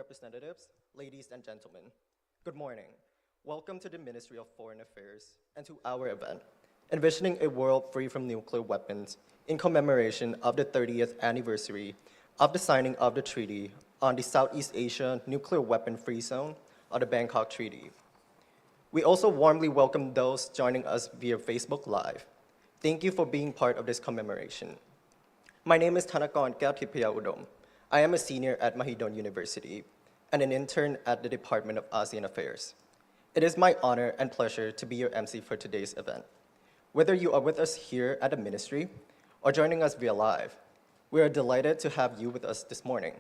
representatives, ladies and gentlemen, good morning. Welcome to the Ministry of Foreign Affairs and to our event, Envisioning a World Free from Nuclear Weapons in commemoration of the 30th anniversary of the signing of the Treaty on the Southeast Asia Nuclear Weapon-Free Zone or the Bangkok Treaty. We also warmly welcome those joining us via Facebook Live. Thank you for being part of this commemoration. My name is Thanakorn Keothipaya Udom. I am a senior at Mahidol University and an intern at the Department of ASEAN Affairs. It is my honor and pleasure to be your MC for today's event. Whether you are with us here at the Ministry or joining us via live, we are delighted to have you with us this morning.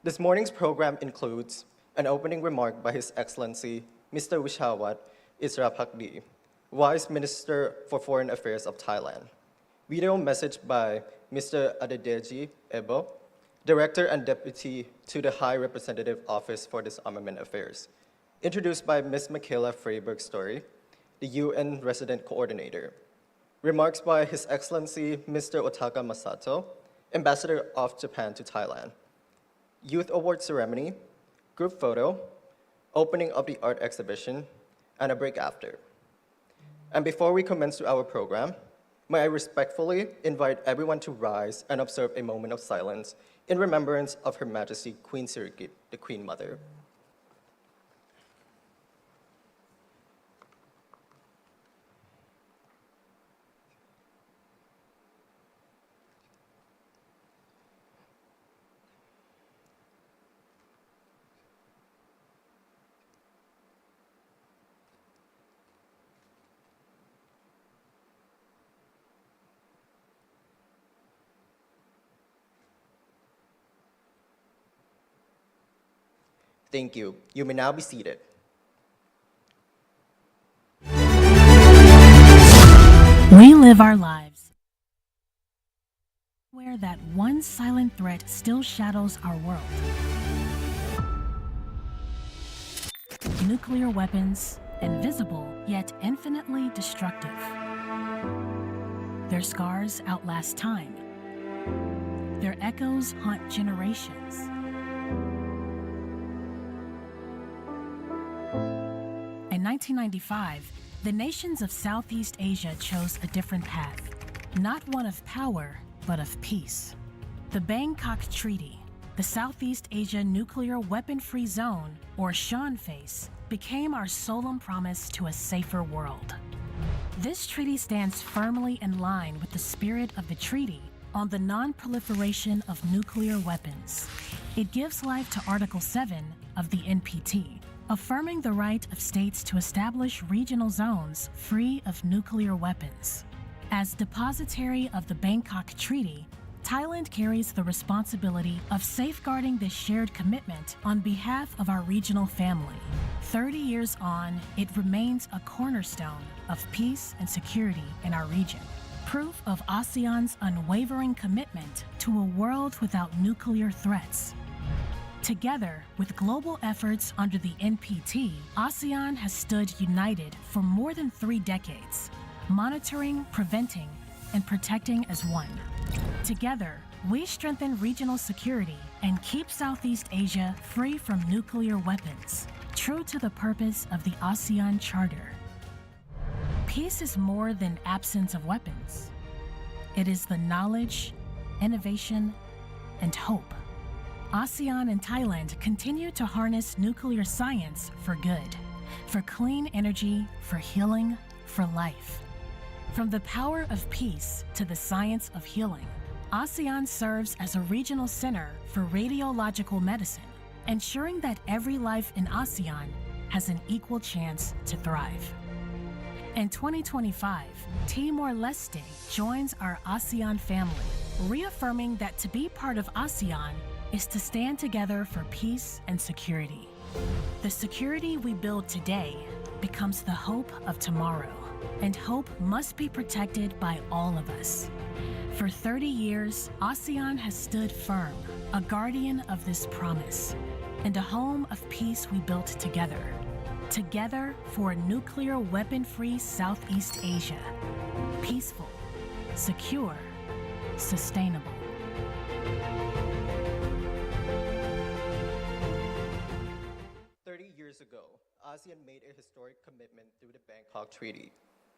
This morning's program includes an opening remark by His Excellency Mr. Wishawat Israpakdi, Vice Minister for Foreign Affairs of Thailand. Video message by Mr. Adedeji Ebo, Director and Deputy to the High Representative Office for Disarmament Affairs, introduced by Ms. Michaela Freiberg-Story, the UN Resident Coordinator. Remarks by His Excellency Mr. Otaka Masato, Ambassador of Japan to Thailand. Youth Award Ceremony, group photo, opening of the art exhibition, and a break after. And before we commence our program, may I respectfully invite everyone to rise and observe a moment of silence in remembrance of Her Majesty Queen Sirikit, the Queen Mother. Thank you. You may now be seated. We live our lives where that one silent threat still shadows our world. Nuclear weapons, invisible yet infinitely destructive. Their scars outlast time. Their echoes haunt generations. In 1995, the nations of Southeast Asia chose a different path, not one of power, but of peace. The Bangkok Treaty, the Southeast Asia Nuclear Weapon-Free Zone, or Sean Face, became our solemn promise to a safer world. This treaty stands firmly in line with the spirit of the Treaty on the non-proliferation of nuclear weapons. It gives life to Article 7 of the NPT, affirming the right of states to establish regional zones free of nuclear weapons. As depositary of the Bangkok Treaty, Thailand carries the responsibility of safeguarding this shared commitment on behalf of our regional family. 30 years on, it remains a cornerstone of peace and security in our region, proof of ASEAN's unwavering commitment to a world without nuclear threats. Together, with global efforts under the NPT, ASEAN has stood united for more than 3 decades, monitoring, preventing, and protecting as one. Together, we strengthen regional security and keep Southeast Asia free from nuclear weapons, true to the purpose of the ASEAN Charter. Peace is more than absence of weapons. It is the knowledge, innovation, and hope. ASEAN and Thailand continue to harness nuclear science for good, for clean energy, for healing, for life. From the power of peace to the science of healing, ASEAN serves as a regional center for radiological medicine, ensuring that every life in ASEAN has an equal chance to thrive. In 2025, Timor-Leste joins our ASEAN family, reaffirming that to be part of ASEAN is to stand together for peace and security. The security we build today becomes the hope of tomorrow, and hope must be protected by all of us. For 30 years, ASEAN has stood firm, a guardian of this promise, and a home of peace we built together. Together for a nuclear weapon-free Southeast Asia. Peaceful, secure, sustainable. ASEAN made a historic commitment through the Bangkok Treaty.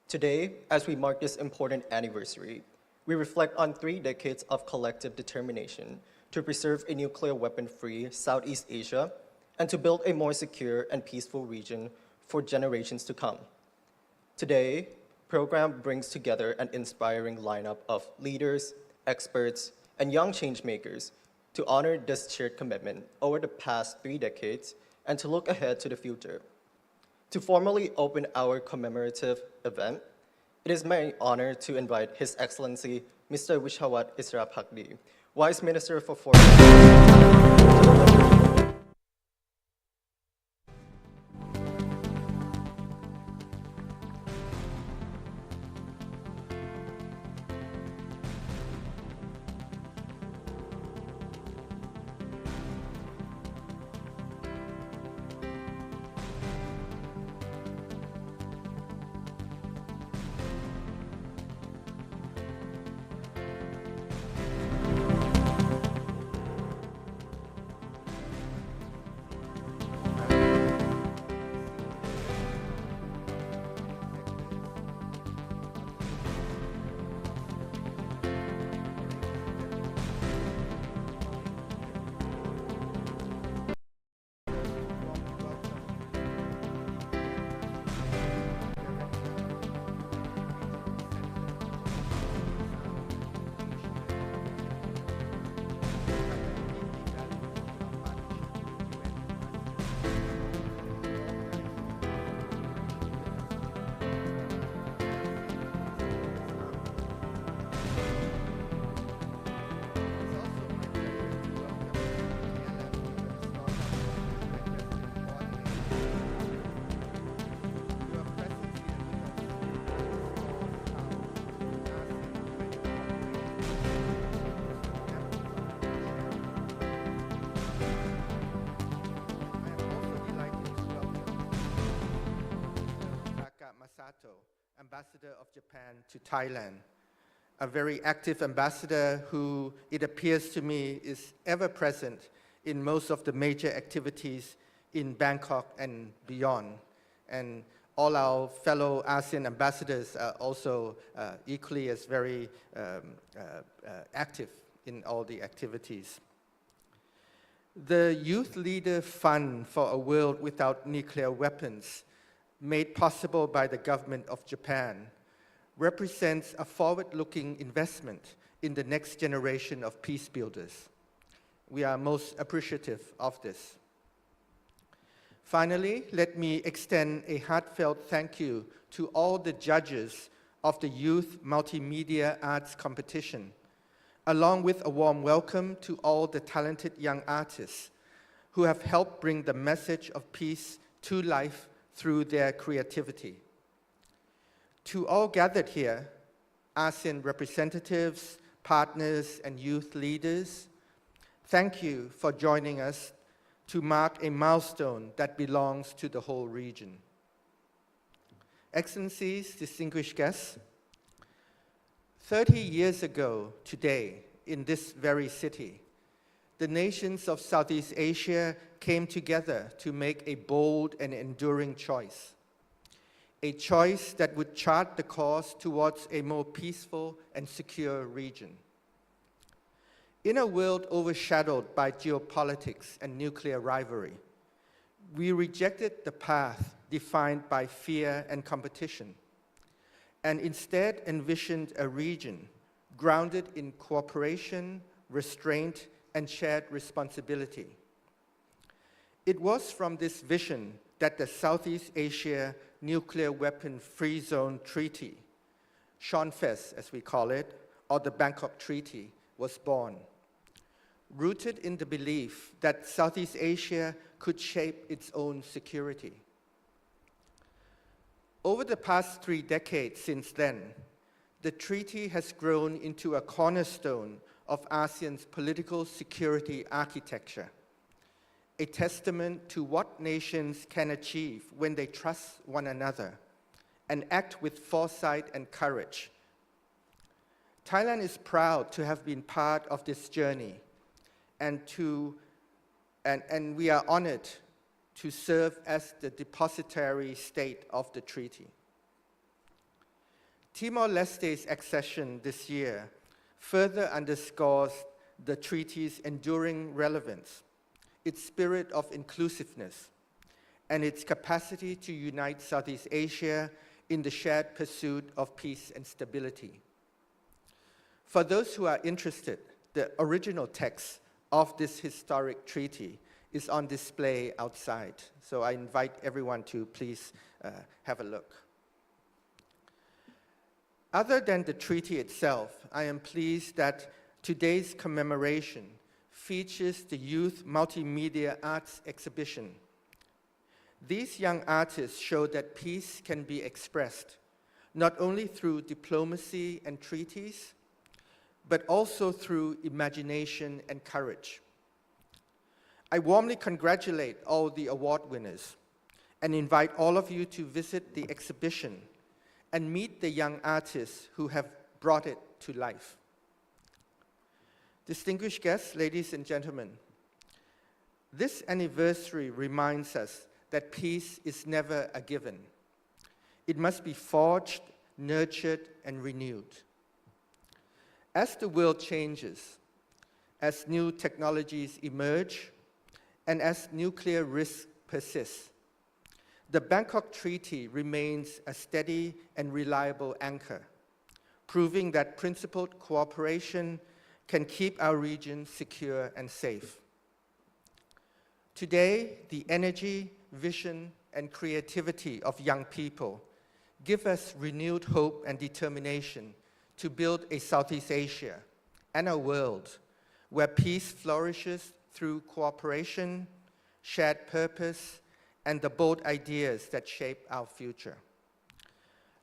Today, as we mark this important anniversary, we reflect on 3 decades of collective determination to preserve a nuclear weapon-free Southeast Asia and to build a more secure and peaceful region for generations to come. Today, program brings together an inspiring lineup of leaders, experts, and young changemakers to honor this shared commitment over the past 3 decades and to look ahead to the future. To formally open our commemorative event, it is my honor to invite His Excellency Mr. Wishawat Isra Phakdi, Vice Minister for Foreign Ambassador of Japan to Thailand, a very active ambassador who, it appears to me, is ever present in most of the major activities in Bangkok and beyond. And all our fellow ASEAN ambassadors are also equally as very active in all the activities. The Youth Leader Fund for a World Without Nuclear Weapons, made possible by the government of Japan, represents a forward-looking investment in the next generation of peace builders. We are most appreciative of this. Finally, let me extend a heartfelt thank you to all the judges of the Youth Multimedia Arts Competition, along with a warm welcome to all the talented young artists who have helped bring the message of peace to life through their creativity. To all gathered here, ASEAN representatives, partners, and youth leaders, thank you for joining us to mark a milestone that belongs to the whole region. Excellencies, distinguished guests, 30 years ago today, in this very city, the nations of Southeast Asia came together to make a bold and enduring choice, a choice that would chart the course towards a more peaceful and secure region. In a world overshadowed by geopolitics and nuclear rivalry, we rejected the path defined by fear and competition, and instead envisioned a region grounded in cooperation, restraint, and shared responsibility. It was from this vision that the Southeast Asia Nuclear Weapon Free Zone Treaty, SHONFES as we call it, or the Bangkok Treaty, was born, rooted in the belief that Southeast Asia could shape its own security. Over the past 3 decades since then, the treaty has grown into a cornerstone of ASEAN's political security architecture, a testament to what nations can achieve when they trust one another and act with foresight and courage. Thailand is proud to have been part of this journey, and we are honored to serve as the depositary state of the treaty. Timor-Leste's accession this year further underscores the treaty's enduring relevance, its spirit of inclusiveness, and its capacity to unite Southeast Asia in the shared pursuit of peace and stability. For those who are interested, the original text of this historic treaty is on display outside, so I invite everyone to please have a look. Other than the treaty itself, I am pleased that today's commemoration features the Youth Multimedia Arts Exhibition. These young artists show that peace can be expressed not only through diplomacy and treaties, but also through imagination and courage. I warmly congratulate all the award winners and invite all of you to visit the exhibition and meet the young artists who have brought it to life. Distinguished guests, ladies and gentlemen, this anniversary reminds us that peace is never a given. It must be forged, nurtured, and renewed. As the world changes, as new technologies emerge, and as nuclear risks persist, the Bangkok Treaty remains a steady and reliable anchor, proving that principled cooperation can keep our region secure and safe. Today, the energy, vision, and creativity of young people give us renewed hope and determination to build a Southeast Asia and a world where peace flourishes through cooperation, shared purpose, and the bold ideas that shape our future.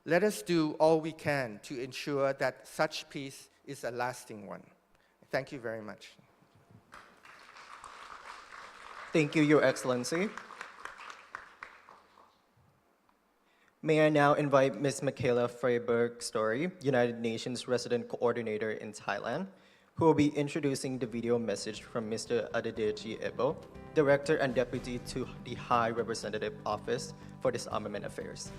Let us do all we can to ensure that such peace is a lasting one. Thank you very much. Thank you, Your Excellency. May I now invite Ms. Michaela Freiberg-Story, United Nations Resident Coordinator in Thailand, who will be introducing the video message from Mr. Adedeji Ebo, Director and Deputy to the High Representative Office for Disarmament Affairs.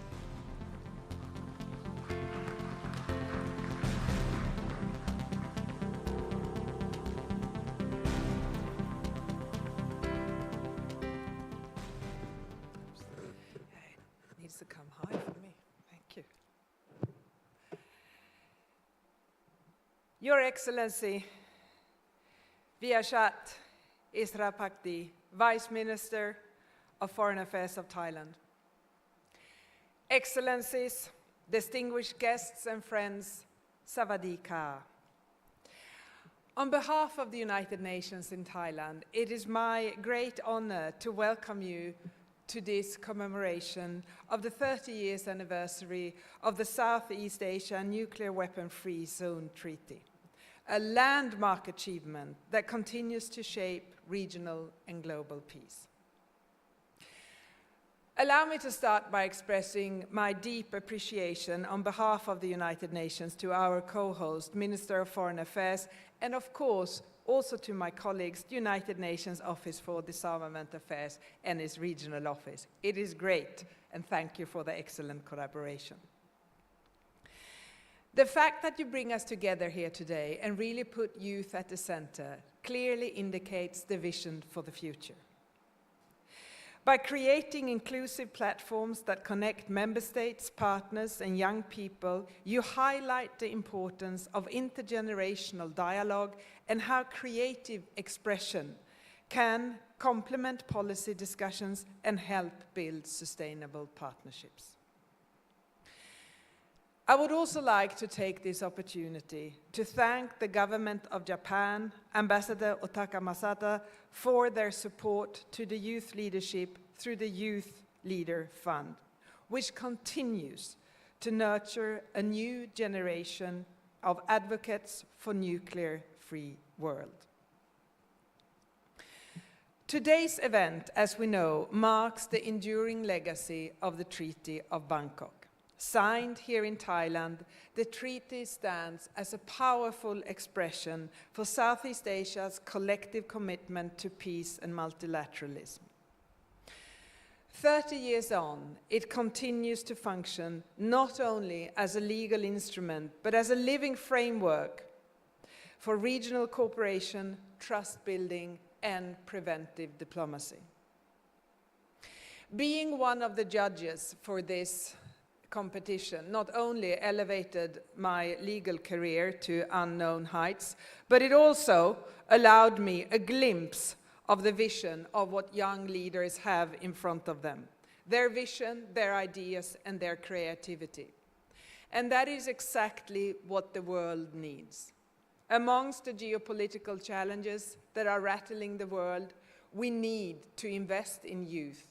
Needs to come high for me. Thank you. Your Excellency, Viashat Israpakdi, Vice Minister of Foreign Affairs of Thailand. Excellencies, distinguished guests and friends, Savadika. On behalf of the United Nations in Thailand, it is my great honor to welcome you to this commemoration of the 30 years anniversary of the Southeast Asia Nuclear Weapon-Free Zone Treaty, a landmark achievement that continues to shape regional and global peace. Allow me to start by expressing my deep appreciation on behalf of the United Nations to our co-host, Minister of Foreign Affairs, and of course, also to my colleagues, the United Nations Office for Disarmament Affairs and its regional office. It is great, and thank you for the excellent collaboration. The fact that you bring us together here today and really put youth at the center clearly indicates the vision for the future. By creating inclusive platforms that connect member states, partners, and young people, you highlight the importance of intergenerational dialogue and how creative expression can complement policy discussions and help build sustainable partnerships. I would also like to take this opportunity to thank the government of Japan, Ambassador Otaka Masata, for their support to the youth leadership through the Youth Leader Fund, which continues to nurture a new generation of advocates for nuclear-free world. Today's event, as we know, marks the enduring legacy of the Treaty of Bangkok. Signed here in Thailand, the treaty stands as a powerful expression for Southeast Asia's collective commitment to peace and multilateralism. 30 years on, it continues to function not only as a legal instrument, but as a living framework for regional cooperation, trust building, and preventive diplomacy. Being one of the judges for this competition not only elevated my legal career to unknown heights, but it also allowed me a glimpse of the vision of what young leaders have in front of them, their vision, their ideas, and their creativity. And that is exactly what the world needs. Amongst the geopolitical challenges that are rattling the world, we need to invest in youth.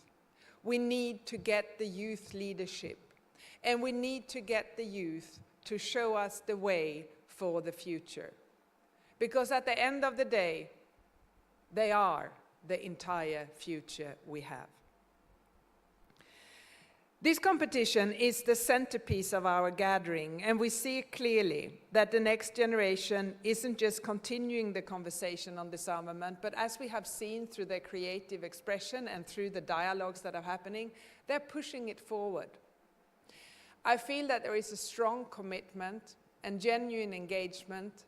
We need to get the youth leadership, and we need to get the youth to show us the way for the future. Because at the end of the day, they are the entire future we have. This competition is the centerpiece of our gathering, and we see clearly that the next generation isn't just continuing the conversation on disarmament, but as we have seen through their creative expression and through the dialogues that are happening, they're pushing it forward. I feel that there is a strong commitment and genuine engagement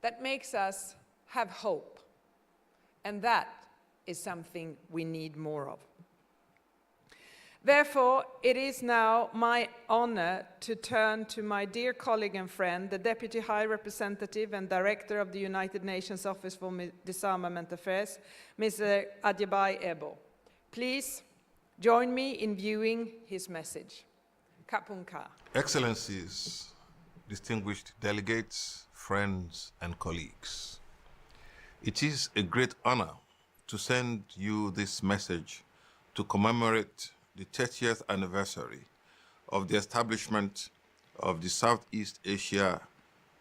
that makes us have hope, and that is something we need more of. Therefore, it is now my honor to turn to my dear colleague and friend, the Deputy High Representative and Director of the United Nations Office for Disarmament Affairs, Mr. Adebayo Ebo. Please join me in viewing his message. Kapunka. Excellencies, distinguished delegates, friends, and colleagues, it is a great honor to send you this message to commemorate the 30th anniversary of the establishment of the Southeast Asia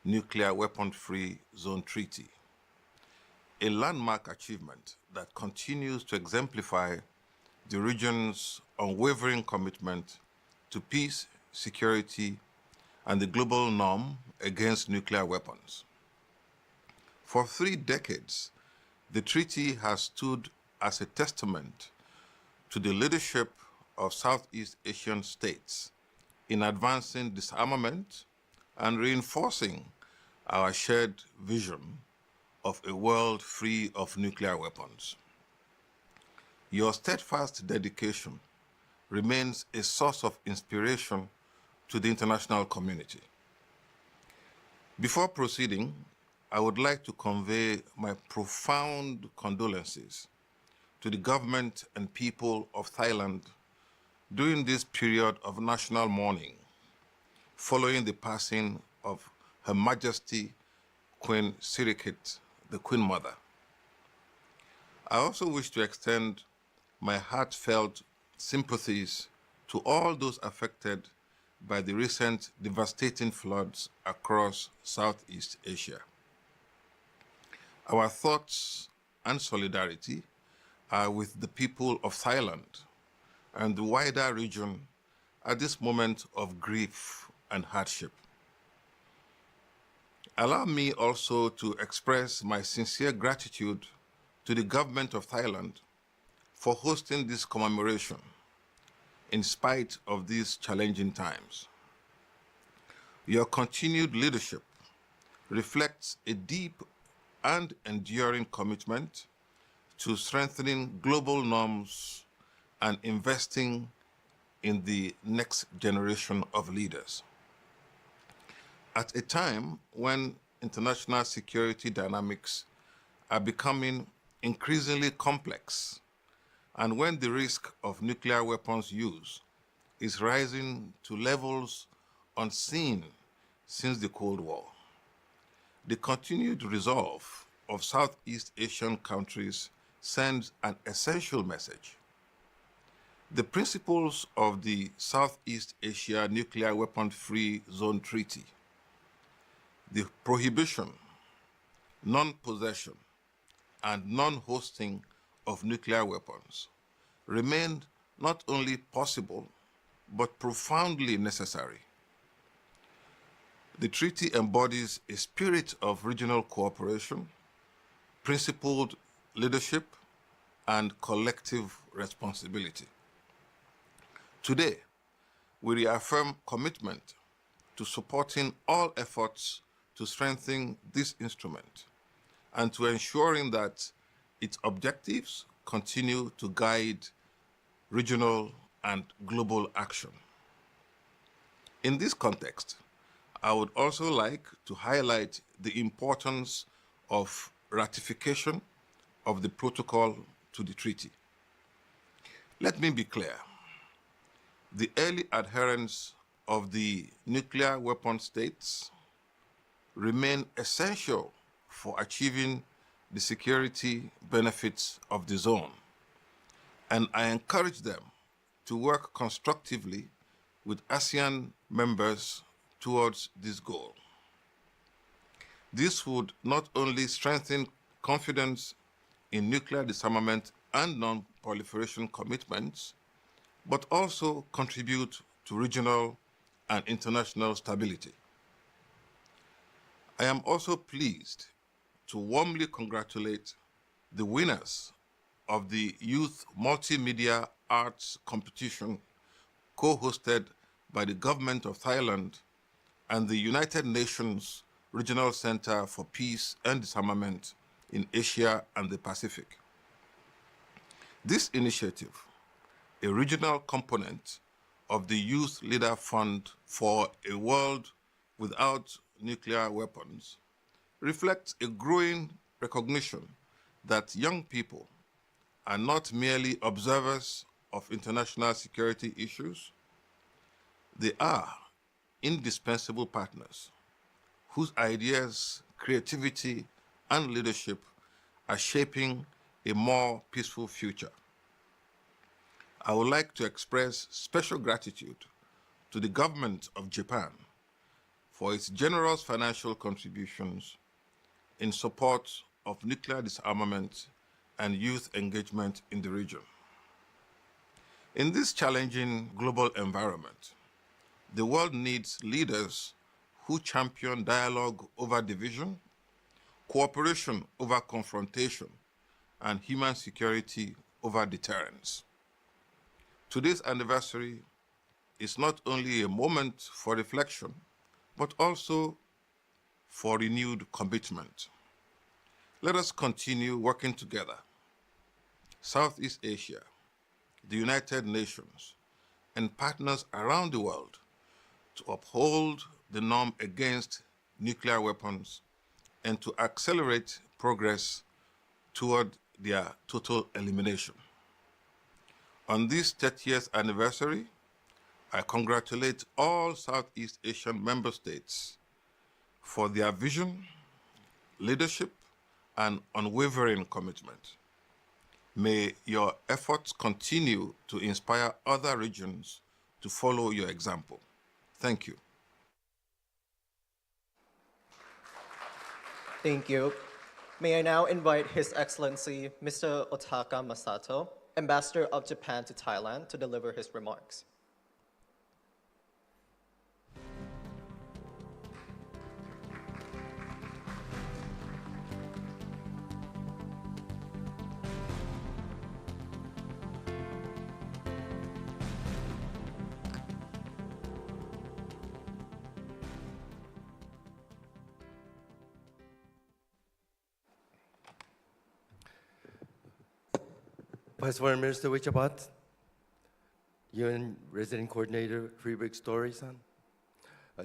Nuclear Weapon-Free Zone Treaty, a landmark achievement that continues to exemplify the region's unwavering commitment to peace, security, and the global norm against nuclear weapons. For 3 decades, the treaty has stood as a testament to the leadership of Southeast Asian states in advancing disarmament and reinforcing our shared vision of a world free of nuclear weapons. Your steadfast dedication remains a source of inspiration to the international community. Before proceeding, I would like to convey my profound condolences to the government and people of Thailand during this period of national mourning, following the passing of Her Majesty Queen Sirikit, the Queen Mother. I also wish to extend my heartfelt sympathies to all those affected by the recent devastating floods across Southeast Asia. Our thoughts and solidarity are with the people of Thailand and the wider region at this moment of grief and hardship. Allow me also to express my sincere gratitude to the government of Thailand for hosting this commemoration in spite of these challenging times. Your continued leadership reflects a deep and enduring commitment to strengthening global norms and investing in the next generation of leaders. At a time when international security dynamics are becoming increasingly complex, and when the risk of nuclear weapons use is rising to levels unseen since the Cold War, the continued resolve of Southeast Asian countries sends an essential message. The principles of the Southeast Asia Nuclear Weapon-Free Zone Treaty, the prohibition, non-possession, and non-hosting of nuclear weapons, remained not only possible, but profoundly necessary. The treaty embodies a spirit of regional cooperation, principled leadership, and collective responsibility. Today, we reaffirm commitment to supporting all efforts to strengthen this instrument and to ensuring that its objectives continue to guide regional and global action. In this context, I would also like to highlight the importance of ratification of the protocol to the treaty. Let me be clear. The early adherence of the nuclear weapon states remain essential for achieving the security benefits of the zone, and I encourage them to work constructively with ASEAN members towards this goal. This would not only strengthen confidence in nuclear disarmament and non-proliferation commitments, but also contribute to regional and international stability. I am also pleased to warmly congratulate the winners of the Youth Multimedia Arts Competition co-hosted by the Government of Thailand and the United Nations Regional Center for Peace and Disarmament in Asia and the Pacific. This initiative, a regional component of the Youth Leader Fund for a World Without Nuclear Weapons, reflects a growing recognition that young people are not merely observers of international security issues, they are indispensable partners whose ideas, creativity, and leadership are shaping a more peaceful future. I would like to express special gratitude to the government of Japan for its generous financial contributions in support of nuclear disarmament and youth engagement in the region. In this challenging global environment, the world needs leaders who champion dialogue over division, cooperation over confrontation, and human security over deterrence. Today's anniversary is not only a moment for reflection, but also for renewed commitment. Let us continue working together, Southeast Asia, the United Nations, and partners around the world to uphold the norm against nuclear weapons and to accelerate progress toward their total elimination. On this 30th anniversary, I congratulate all Southeast Asian member states for their vision, leadership, and unwavering commitment. May your efforts continue to inspire other regions to follow your example. Thank you. Thank you. May I now invite His Excellency Mr. Otaka Masato, Ambassador of Japan to Thailand, to deliver his remarks. Vice Foreign Minister Wichabat, UN Resident Coordinator Freebrick Story-san,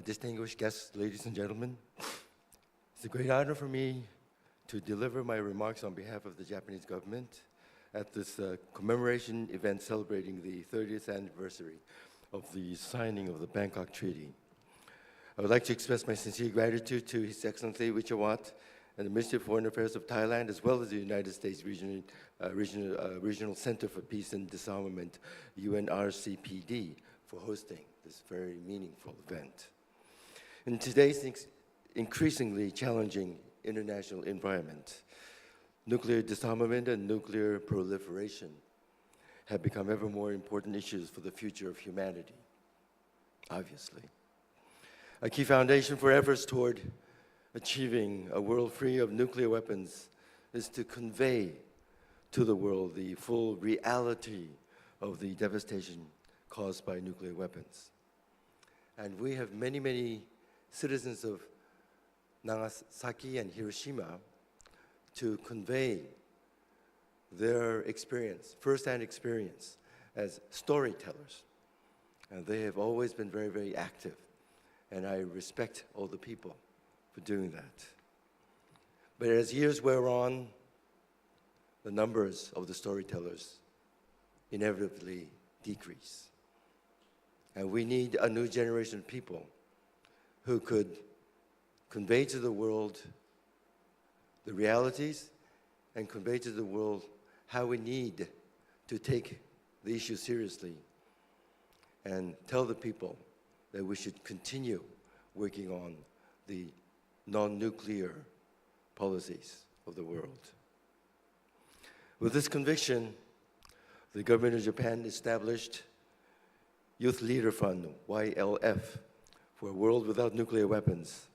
distinguished guests, ladies and gentlemen, it's a great honor for me to deliver my remarks on behalf of the Japanese government at this commemoration event celebrating the 30th anniversary of the signing of the Bangkok Treaty. I would like to express my sincere gratitude to His Excellency Wichabat and the Ministry of Foreign Affairs of Thailand, as well as the United States Regional Center for Peace and Disarmament, UNRCPD, for hosting this very meaningful event. In today's increasingly challenging international environment, nuclear disarmament and nuclear proliferation have become ever more important issues for the future of humanity, obviously. A key foundation for efforts toward achieving a world free of nuclear weapons is to convey to the world the full reality of the devastation caused by nuclear weapons. And we have many, many citizens of Nagasaki and Hiroshima to convey their experience, first-hand experience, as storytellers. And they have always been very, very active. And I respect all the people for doing that. But as years wear on, the numbers of the storytellers inevitably decrease. And we need a new generation of people who could convey to the world the realities and convey to the world how we need to take the issue seriously and tell the people that we should continue working on the non-nuclear policies of the world. With this conviction, the government of Japan established Youth Leader Fund, YLF, for a world without nuclear weapons.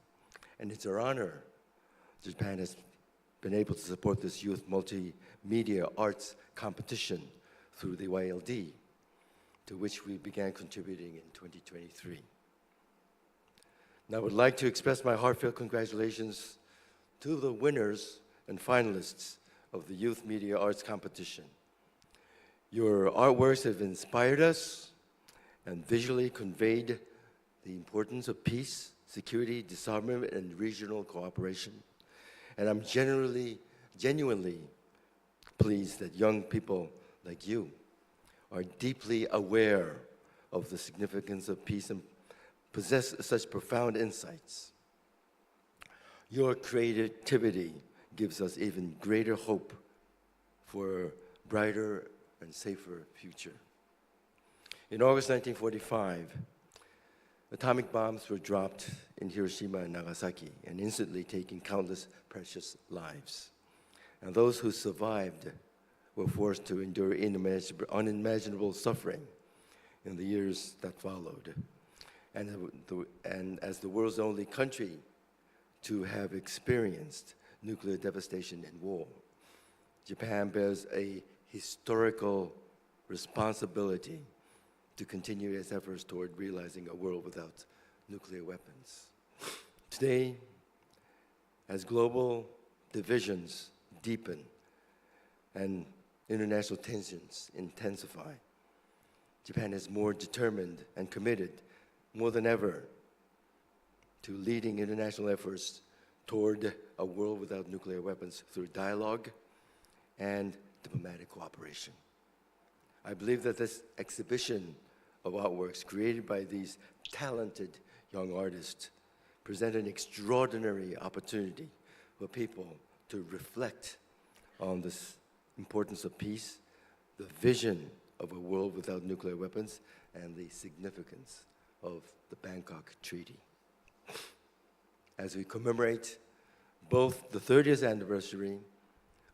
And it's our honor Japan has been able to support this youth multimedia arts competition through the YLD, to which we began contributing in 2023. Now I would like to express my heartfelt congratulations to the winners and finalists of the Youth Media Arts Competition. Your artworks have inspired us and visually conveyed the importance of peace, security, disarmament, and regional cooperation. And I'm genuinely pleased that young people like you are deeply aware of the significance of peace and possess such profound insights. Your creativity gives us even greater hope for a brighter and safer future. In August 1945, atomic bombs were dropped in Hiroshima and Nagasaki, and instantly taking countless precious lives. And those who survived were forced to endure unimaginable suffering in the years that followed. And as the world's only country to have experienced nuclear devastation and war, Japan bears a historical responsibility to continue its efforts toward realizing a world without nuclear weapons. Today, as global divisions deepen and international tensions intensify, Japan is more determined and committed more than ever to leading international efforts toward a world without nuclear weapons through dialogue and diplomatic cooperation. I believe that this exhibition of artworks created by these talented young artists present an extraordinary opportunity for people to reflect on this importance of peace, the vision of a world without nuclear weapons, and the significance of the Bangkok Treaty. As we commemorate both the 30th anniversary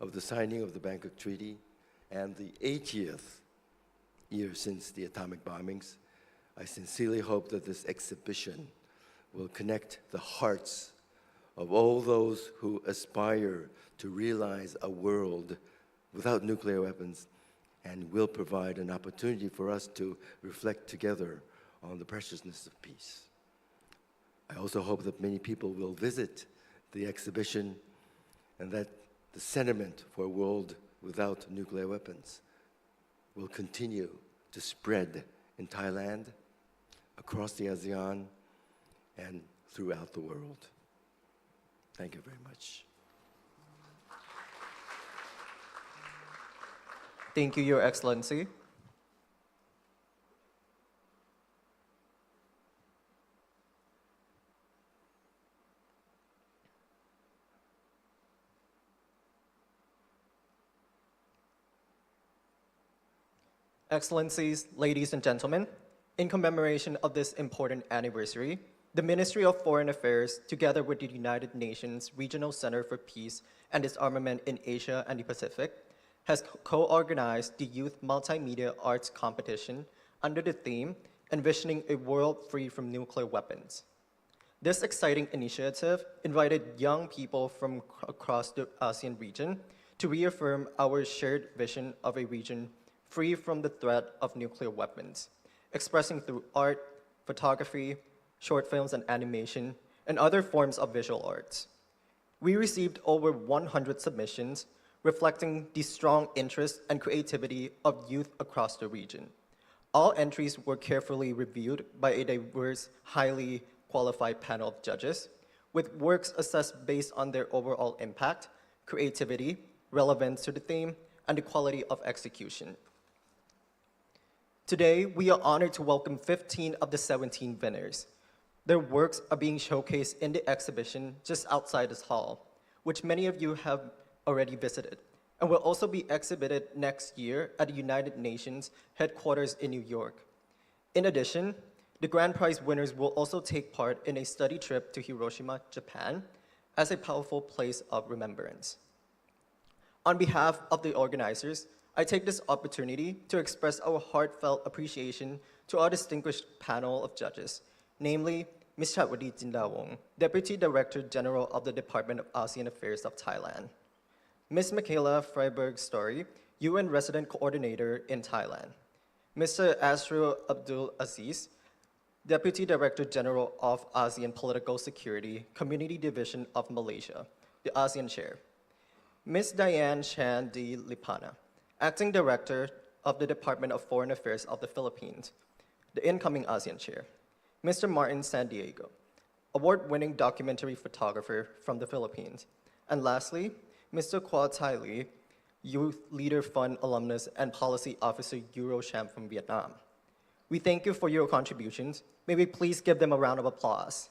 of the signing of the Bangkok Treaty and the 80th year since the atomic bombings, I sincerely hope that this exhibition will connect the hearts of all those who aspire to realize a world without nuclear weapons, and will provide an opportunity for us to reflect together on the preciousness of peace. I also hope that many people will visit the exhibition and that the sentiment for a world without nuclear weapons will continue to spread in Thailand, across the ASEAN, and throughout the world. Thank you very much. Thank you, Your Excellency. Excellencies, ladies and gentlemen, in commemoration of this important anniversary, the Ministry of Foreign Affairs, together with the United Nations Regional Center for Peace and Disarmament in Asia and the Pacific, has co-organized the Youth Multimedia Arts Competition under the theme, Envisioning a World Free from Nuclear Weapons. This exciting initiative invited young people from across the ASEAN region to reaffirm our shared vision of a region free from the threat of nuclear weapons, expressing through art, photography, short films and animation, and other forms of visual arts. We received over 100 submissions reflecting the strong interest and creativity of youth across the region. All entries were carefully reviewed by a diverse, highly qualified panel of judges, with works assessed based on their overall impact, creativity, relevance to the theme, and the quality of execution. Today, we are honored to welcome 15 of the 17 winners. Their works are being showcased in the exhibition just outside this hall, which many of you have already visited, and will also be exhibited next year at the United Nations headquarters in New York. In addition, the grand prize winners will also take part in a study trip to Hiroshima, Japan, as a powerful place of remembrance. On behalf of the organizers, I take this opportunity to express our heartfelt appreciation to our distinguished panel of judges, namely Ms. Chatwadi Jindawong, Deputy Director General of the Department of ASEAN Affairs of Thailand, Ms. Michaela Freiberg-Story, UN Resident Coordinator in Thailand, Mr. Asro Abdul Aziz, Deputy Director General of ASEAN Political Security, Community Division of Malaysia, the ASEAN Chair, Ms. Diane Chan de Lipana, Acting Director of the Department of Foreign Affairs of the Philippines, the incoming ASEAN Chair, Mr. Martin San Diego, award-winning documentary photographer from the Philippines, and lastly, Mr. Kwa Tai Lee, Youth Leader Fund alumnus and Policy Officer Eurocham from Vietnam. We thank you for your contributions. May we please give them a round of applause.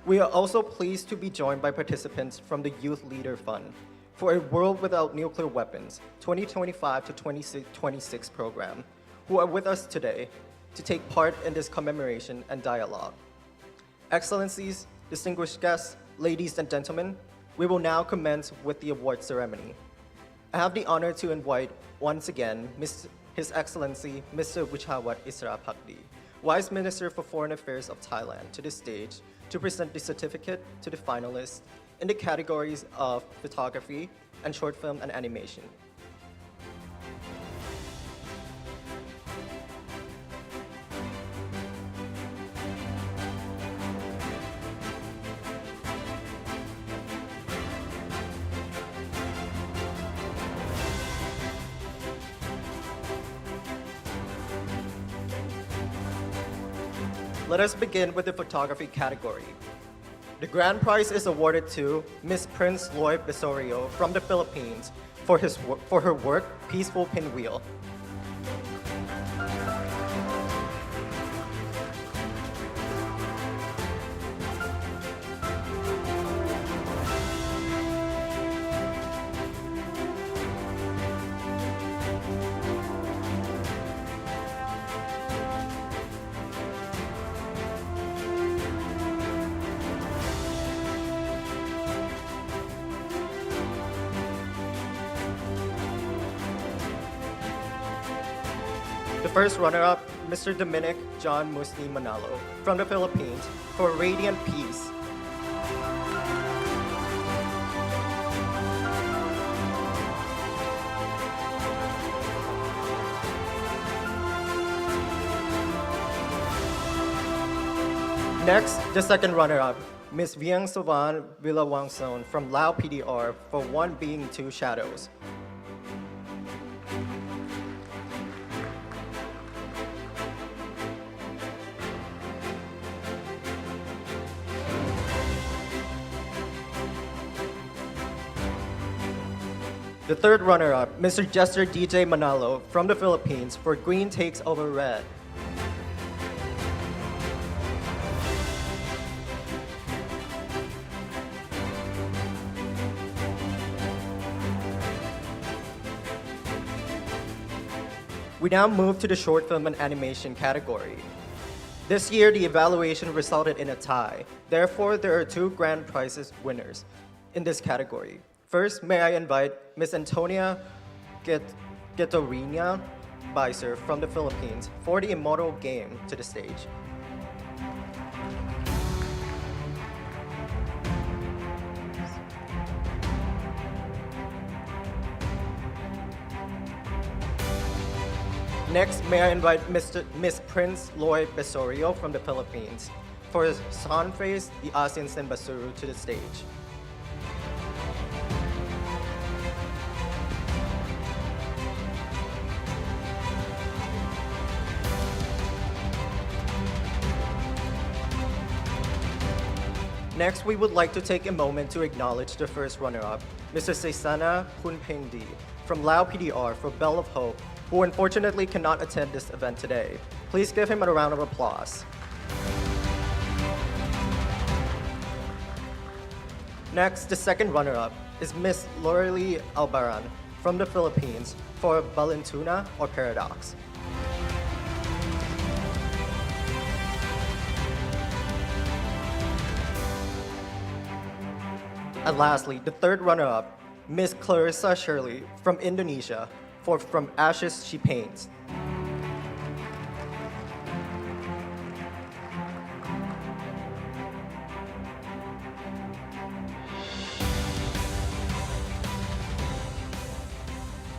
We are also pleased to be joined by participants from the Youth Leader Fund for a World Without Nuclear Weapons 2025 to 2026 program, who are with us today to take part in this commemoration and dialogue. Excellencies, distinguished guests, ladies and gentlemen, we will now commence with the award ceremony. I have the honor to invite once again His Excellency Mr. Wichawat Isra Pakdi, Vice Minister for Foreign Affairs of Thailand, to the stage to present the certificate to the finalists in the categories of photography and short film and animation. Let us begin with the photography category. The grand prize is awarded to Ms. Prince Lloyd Besorio from the Philippines for her work, Peaceful Pinwheel. The first runner-up, Mr. Dominic John Musni Manalo from the Philippines for Radiant Peace. Next, the second runner-up, Ms. Vieng Sovan Villawangson from Lao PDR for One Being Two Shadows. The third runner-up, Mr. Jester DJ Manalo from the Philippines for Green Takes Over Red. We now move to the short film and animation category. This year, the evaluation resulted in a tie. Therefore, there are two grand prizes winners in this category. First, may I invite Ms. Antonia Getorina Beiser from the Philippines for the Immortal Game to the stage. Next, may I invite Miss Prince Lloyd Besorio from the Philippines for Son Face, the ASEAN Sen Basuru to the stage. Next, we would like to take a moment to acknowledge the first runner-up, Mr. Seisana Punpengdi from Lao PDR for Bell of Hope, who unfortunately cannot attend this event today. Please give him a round of applause. Next, the second runner-up is Miss Lorely Albaran from the Philippines for Balintuna or Paradox. And lastly, the third runner-up, Miss Clarissa Shirley from Indonesia for From Ashes She Paints.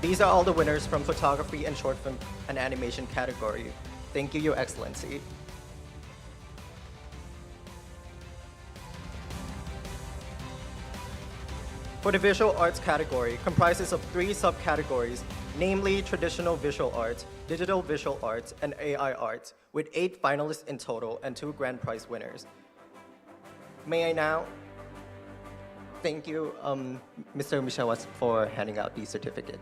These are all the winners from photography and short film and animation category. Thank you, Your Excellency. For the visual arts category, comprises of 3 subcategories, namely traditional visual arts, digital visual arts, and AI arts, with 8 finalists in total and 2 grand prize winners. May I now thank you, Mr. Michawas, for handing out the certificate.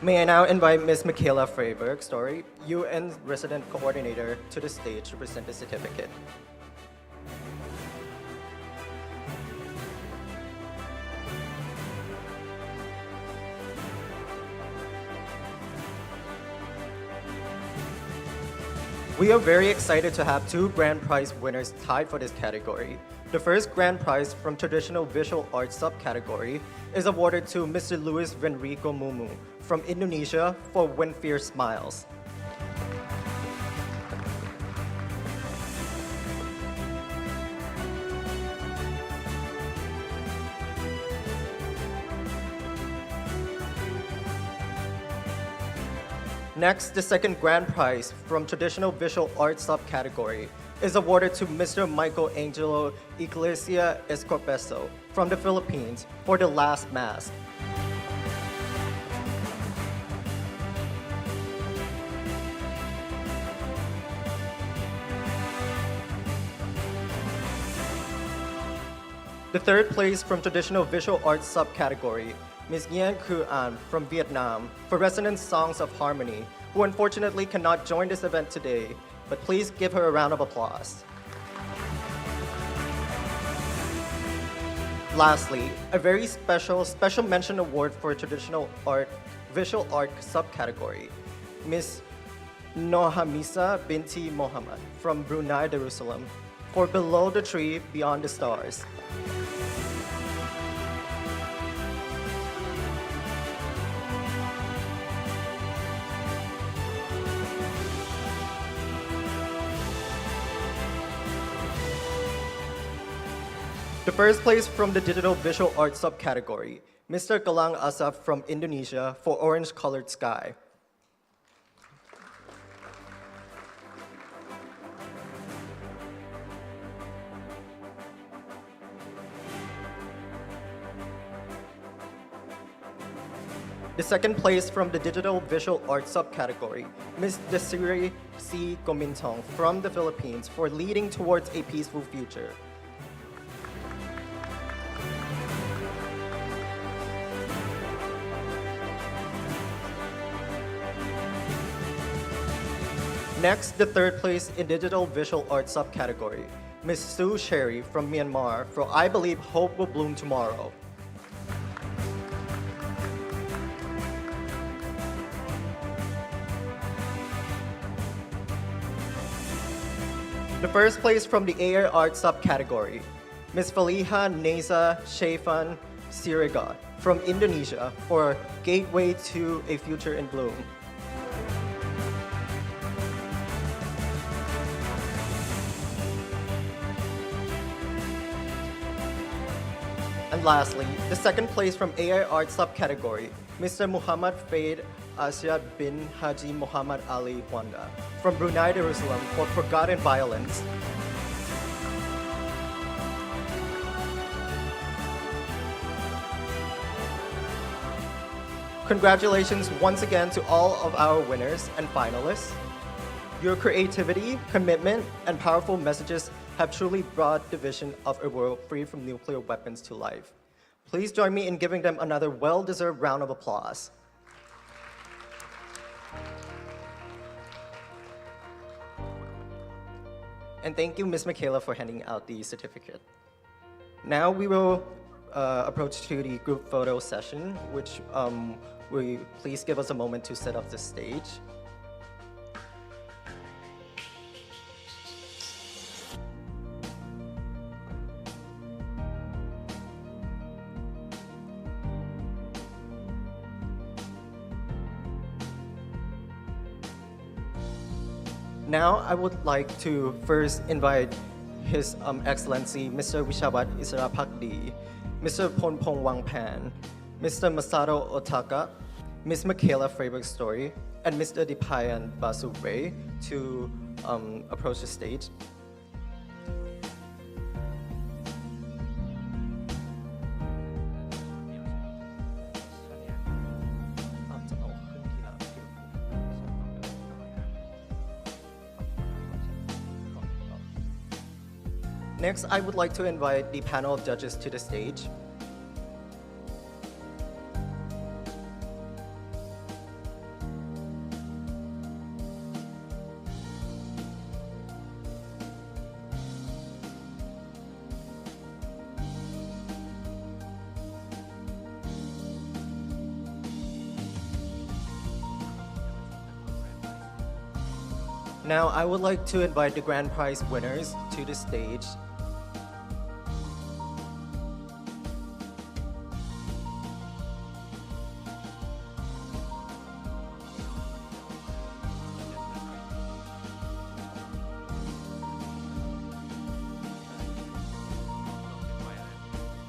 May I now invite Ms. Michaela Freiberg, Story, UN Resident Coordinator, to the stage to present the certificate. We are very excited to have 2 grand prize winners tied for this category. The first grand prize from traditional visual arts subcategory is awarded to Mr. Luis Venrico Mumu from Indonesia for When Fear Smiles. Next, the second grand prize from traditional visual arts subcategory is awarded to Mr. Michael Angelo Iglesia Escorpeso from the Philippines for The Last Mask. The third place from traditional visual arts subcategory, Ms. Nguyen Khu An from Vietnam for Resonance Songs of Harmony, who unfortunately cannot join this event today, but please give her a round of applause. Lastly, a very special mention award for traditional art, visual art subcategory, Ms. Nohamisa Binti Mohammed from Brunei Darussalam for Below the Tree, Beyond the Stars. The first place from the digital visual arts subcategory, Mr. Galang Asaf from Indonesia for Orange Colored Sky. The second place from the digital visual arts subcategory, Ms. Desiree C. Gomintong from the Philippines for Leading Towards a Peaceful Future. Next, the third place in digital visual arts subcategory, Ms. Sue Sherry from Myanmar for I Believe Hope Will Bloom Tomorrow. The first place from the AI art subcategory, Ms. Faliha Neza Shafan Siregat from Indonesia for Gateway to a Future in Bloom. And lastly, the second place from AI art subcategory, Mr. Muhammad Faid Asia bin Haji Muhammad Ali Wanda from Brunei Darussalam for Forgotten Violence. Congratulations once again to all of our winners and finalists. Your creativity, commitment, and powerful messages have truly brought the vision of a world free from nuclear weapons to life. Please join me in giving them another well-deserved round of applause. And thank you, Ms. Michaela, for handing out the certificate. Now we will approach to the group photo session, which please give us a moment to set up the stage. Now, I would like to first invite His Excellency Mr. Wishawat Isarapakdi, Mr. Ponpong Wangpan, Mr. Masato Otaka, Ms. Michaela Freiberg-Story, and Mr. Dipayan Basubray to approach the stage. Next, I would like to invite the panel of judges to the stage. Now, I would like to invite the grand prize winners to the stage.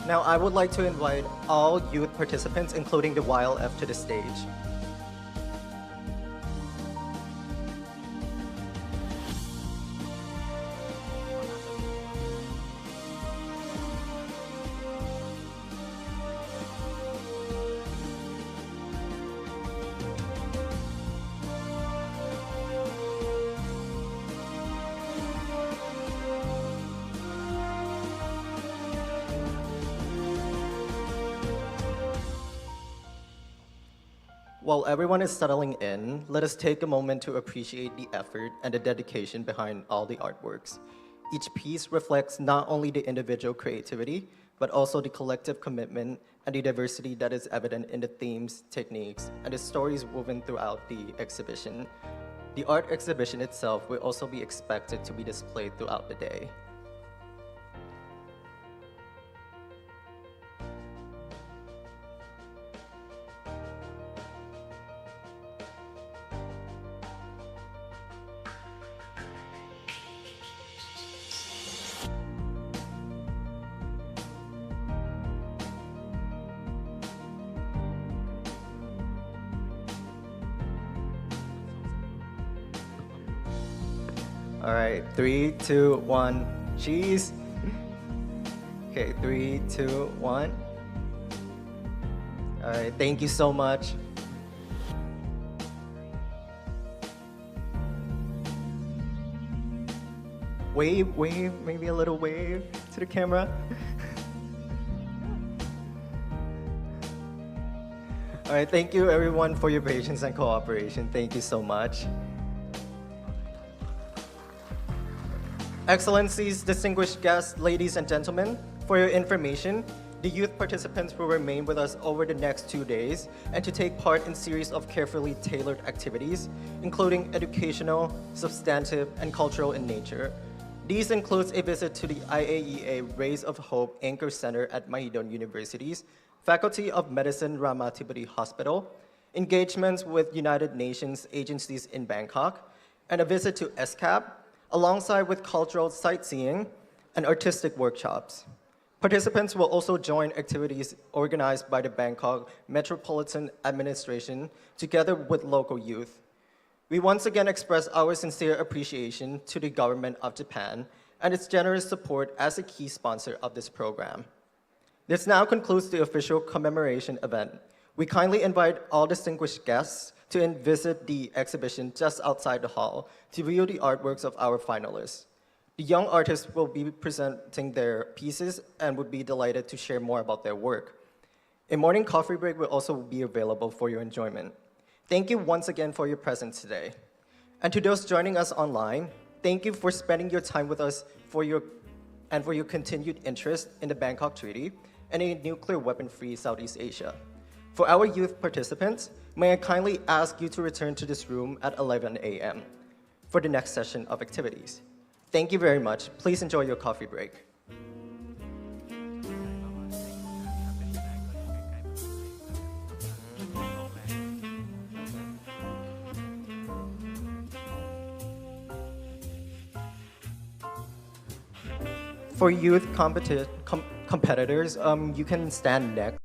Now, I would like to invite all youth participants, including the YLF, to the stage. While everyone is settling in, let us take a moment to appreciate the effort and the dedication behind all the artworks. Each piece reflects not only the individual creativity, but also the collective commitment and the diversity that is evident in the themes, techniques, and the stories woven throughout the exhibition. The art exhibition itself will also be expected to be displayed throughout the day. All right, 3, 2, 1, cheese. Okay, 3, 2, 1. All right, thank you so much. Wave, maybe a little wave to the camera. All right, thank you everyone for your patience and cooperation. Thank you so much. Excellencies, distinguished guests, ladies and gentlemen, for your information, the youth participants will remain with us over the next 2 days and to take part in series of carefully tailored activities, including educational, substantive, and cultural in nature. These includes a visit to the IAEA Rays of Hope Anchor Center at Mahidol University's Faculty of Medicine Ramathibodi Hospital, engagements with United Nations agencies in Bangkok, and a visit to SCAP, alongside with cultural sightseeing and artistic workshops. Participants will also join activities organized by the Bangkok Metropolitan Administration together with local youth. We once again express our sincere appreciation to the government of Japan and its generous support as a key sponsor of this program. This now concludes the official commemoration event. We kindly invite all distinguished guests to visit the exhibition just outside the hall to view the artworks of our finalists. The young artists will be presenting their pieces and would be delighted to share more about their work. A morning coffee break will also be available for your enjoyment. Thank you once again for your presence today. And to those joining us online, thank you for spending your time with us for your continued interest in the Bangkok Treaty and a nuclear weapon-free Southeast Asia. For our youth participants, may I kindly ask you to return to this room at 11 a.m. for the next session of activities. Thank you very much. Please enjoy your coffee break. For youth competitors, you can stand next.